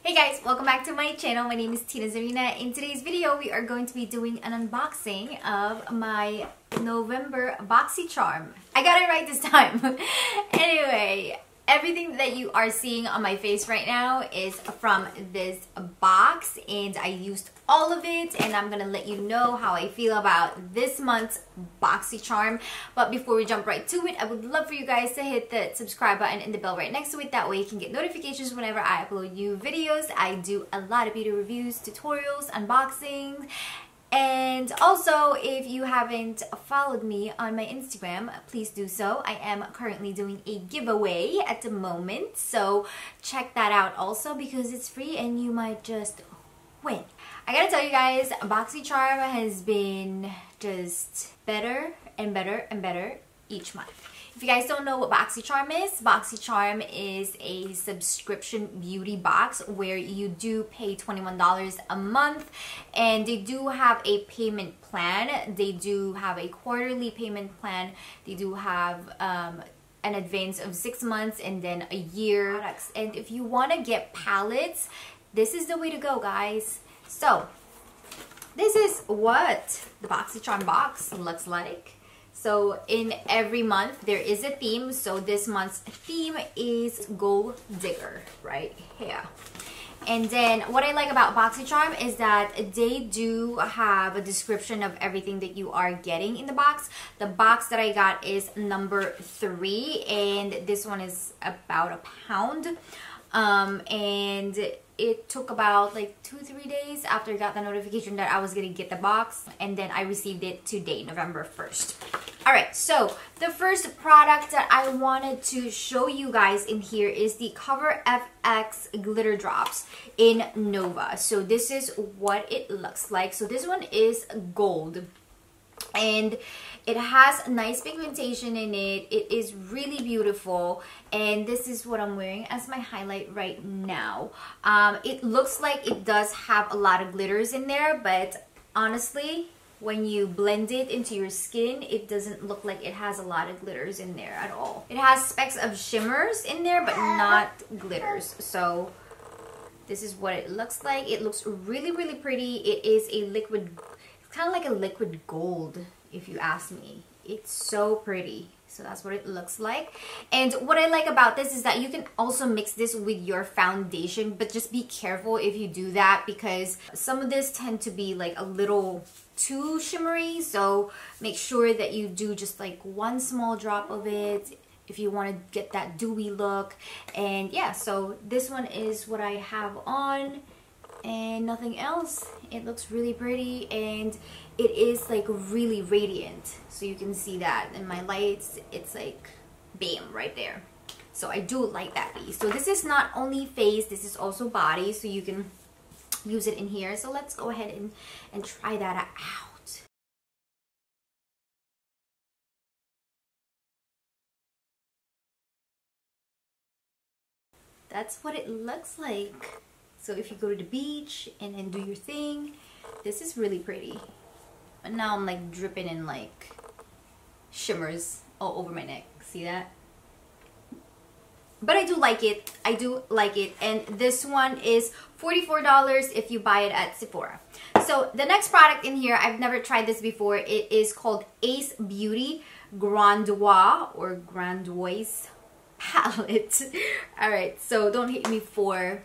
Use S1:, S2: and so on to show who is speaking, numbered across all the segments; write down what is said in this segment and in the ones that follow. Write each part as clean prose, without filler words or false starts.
S1: Hey guys, welcome back to my channel. My name is Czarina. In today's video, we are going to be doing an unboxing of my November Boxycharm. I got it right this time. Anyway, everything that you are seeing on my face right now is from this box, and I used all of it, and I'm gonna let you know how I feel about this month's Boxycharm. But before we jump right to it, I would love for you guys to hit the subscribe button and the bell right next to it. That way you can get notifications whenever I upload new videos. I do a lot of beauty reviews, tutorials, unboxings. And also, if you haven't followed me on my Instagram, please do so. I am currently doing a giveaway at the moment, so check that out also because it's free and you might just win. I gotta tell you guys, Boxycharm has been just better and better and better each month. If you guys don't know what Boxycharm is a subscription beauty box where you do pay $21 a month, and they do have a payment plan. They do have a quarterly payment plan. They do have an advance of 6 months and then a year. And if you want to get palettes, this is the way to go, guys. So this is what the Boxycharm box looks like. So in every month there is a theme. So this month's theme is Gold Digger right here. And then what I like about Boxycharm is that they do have a description of everything that you are getting in the box. The box that I got is number 3, and this one is about £1. And it took about like 2-3 days after I got the notification that I was gonna get the box, and then I received it today, November 1st. Alright, so the first product that I wanted to show you guys in here is the Cover FX Glitter Drops in Nova. So this is what it looks like. So this one is gold, and it has nice pigmentation in it. It is really beautiful, and this is what I'm wearing as my highlight right now. It looks like it does have a lot of glitters in there, but honestly, when you blend it into your skin, it doesn't look like it has a lot of glitters in there at all. It has specks of shimmers in there, but not glitters. So this is what it looks like. It looks really, really pretty. It is a liquid, it's kind of like a liquid gold, if you ask me. It's so pretty. So that's what it looks like. And what I like about this is that you can also mix this with your foundation, but just be careful if you do that because some of this tend to be like a little too shimmery. So make sure that you do just like one small drop of it if you want to get that dewy look. And yeah, so this one is what I have on and nothing else. It looks really pretty, and it is like really radiant, so you can see that in my lights. It's like bam right there. So I do like that piece. So this is not only face, this is also body, so you can use it in here. So let's go ahead and try that out. That's what it looks like. So if you go to the beach and then do your thing, this is really pretty. And now I'm like dripping in like shimmers all over my neck. See that? But I do like it. I do like it. And this one is $44 if you buy it at Sephora. So the next product in here, I've never tried this before. It is called Ace Beauty Grandoise or Grandoise palette. Alright, so don't hate me for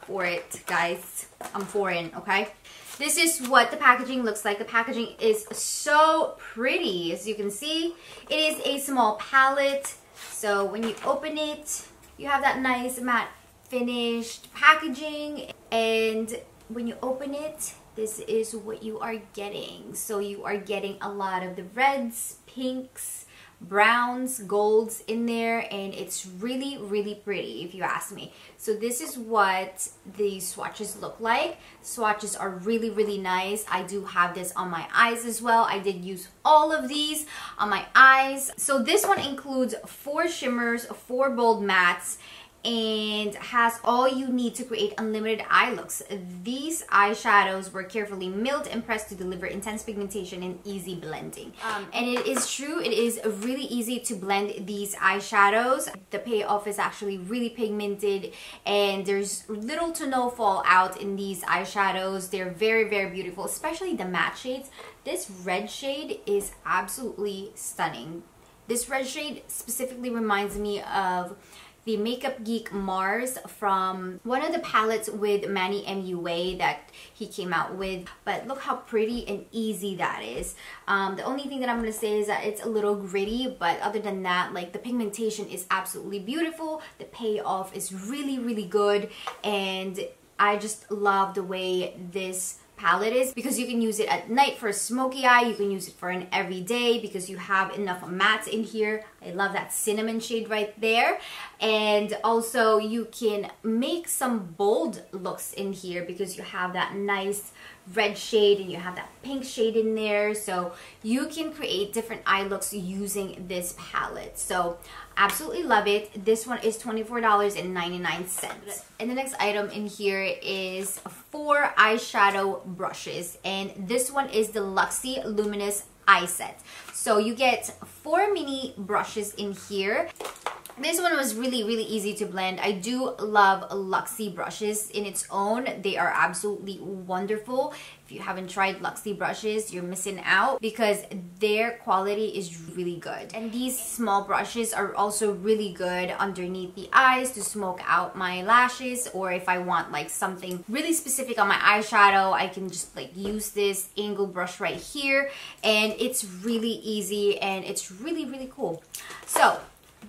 S1: it, guys. I'm foreign, okay? This is what the packaging looks like. The packaging is so pretty. As you can see, it is a small palette. So when you open it, you have that nice matte finished packaging. And when you open it, this is what you are getting. So you are getting a lot of the reds, pinks, browns, golds in there, and it's really, really pretty if you ask me. So this is what the swatches look like. Swatches are really, really nice. I do have this on my eyes as well. I did use all of these on my eyes. So this one includes 4 shimmers, 4 bold mattes, and has all you need to create unlimited eye looks. These eyeshadows were carefully milled and pressed to deliver intense pigmentation and easy blending. And it is true, it is really easy to blend these eyeshadows. The payoff is actually really pigmented, and there's little to no fallout in these eyeshadows. They're very, very beautiful, especially the matte shades. This red shade is absolutely stunning. This red shade specifically reminds me of the Makeup Geek Mars from one of the palettes with Manny MUA that he came out with. But look how pretty and easy that is. The only thing that I'm going to say is that it's a little gritty, but other than that, like, the pigmentation is absolutely beautiful. The payoff is really, really good, and I just love the way this palette is, because you can use it at night for a smoky eye, you can use it for an everyday because you have enough mattes in here. I love that cinnamon shade right there. And also you can make some bold looks in here because you have that nice red shade and you have that pink shade in there, so you can create different eye looks using this palette. So absolutely love it. This one is $24.99. And the next item in here is 4 eyeshadow brushes, and this one is the LUXIE Luminous Eye Set. So you get 4 mini brushes in here. This one was really, really easy to blend. I do love LUXIE brushes in its own. They are absolutely wonderful. If you haven't tried LUXIE brushes, you're missing out because their quality is really good. And these small brushes are also really good underneath the eyes to smoke out my lashes, or if I want like something really specific on my eyeshadow, I can just like use this angle brush right here, and it's really easy and it's really, really cool. So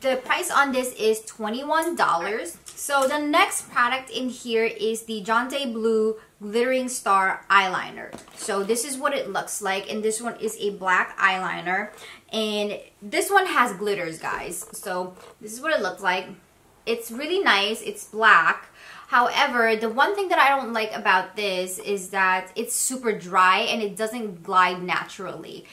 S1: the price on this is $21. So the next product in here is the JONTEBLU Glittering Star Eyeliner. So this is what it looks like, and this one is a black eyeliner, and this one has glitters, guys. So this is what it looks like. It's really nice. It's black. However, the one thing that I don't like about this is that it's super dry and it doesn't glide naturally.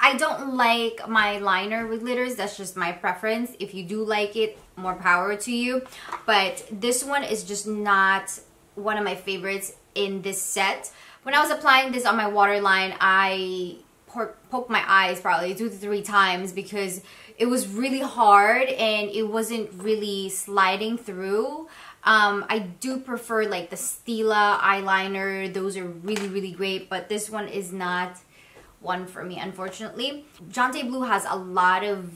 S1: I don't like my liner with glitters. That's just my preference. If you do like it, more power to you. But this one is just not one of my favorites in this set. When I was applying this on my waterline, I poked my eyes probably 2 to 3 times because it was really hard and it wasn't really sliding through. I do prefer like the Stila eyeliner. Those are really, really great, but this one is not one for me, unfortunately. JONTEBLU has a lot of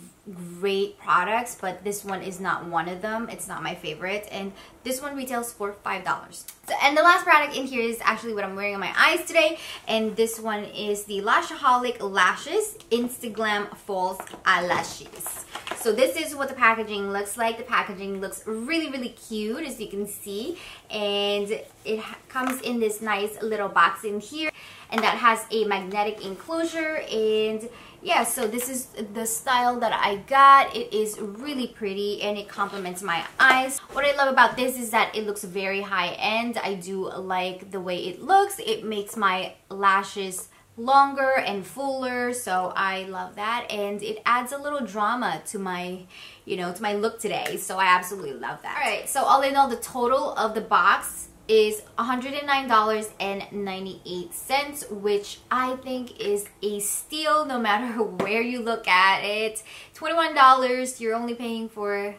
S1: great products, but this one is not one of them. It's not my favorite, and this one retails for $5. And the last product in here is actually what I'm wearing on my eyes today, and this one is the LASHAHOLIC Lashes INSTAGLAM False Eyelashes. So this is what the packaging looks like. The packaging looks really, really cute, as you can see, and it comes in this nice little box in here, and that has a magnetic enclosure. And yeah, so this is the style that I got. It is really pretty and it complements my eyes. What I love about this is that it looks very high-end. I do like the way it looks. It makes my lashes longer and fuller, so I love that, and it adds a little drama to my, you know, to my look today. So I absolutely love that. All right, so all in all, the total of the box is $109.98, which I think is a steal no matter where you look at it. $21, you're only paying for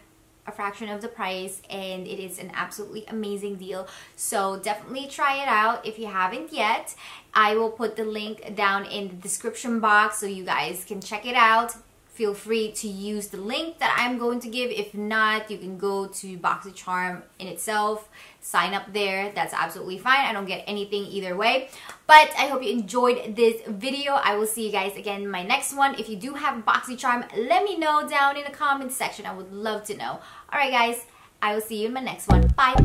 S1: a fraction of the price, and it is an absolutely amazing deal. So definitely try it out if you haven't yet. I will put the link down in the description box so you guys can check it out. Feel free to use the link that I'm going to give. If not, you can go to Boxycharm in itself, sign up there. That's absolutely fine. I don't get anything either way. But I hope you enjoyed this video. I will see you guys again in my next one. If you do have Boxycharm, let me know down in the comments section. I would love to know. Alright guys, I will see you in my next one. Bye!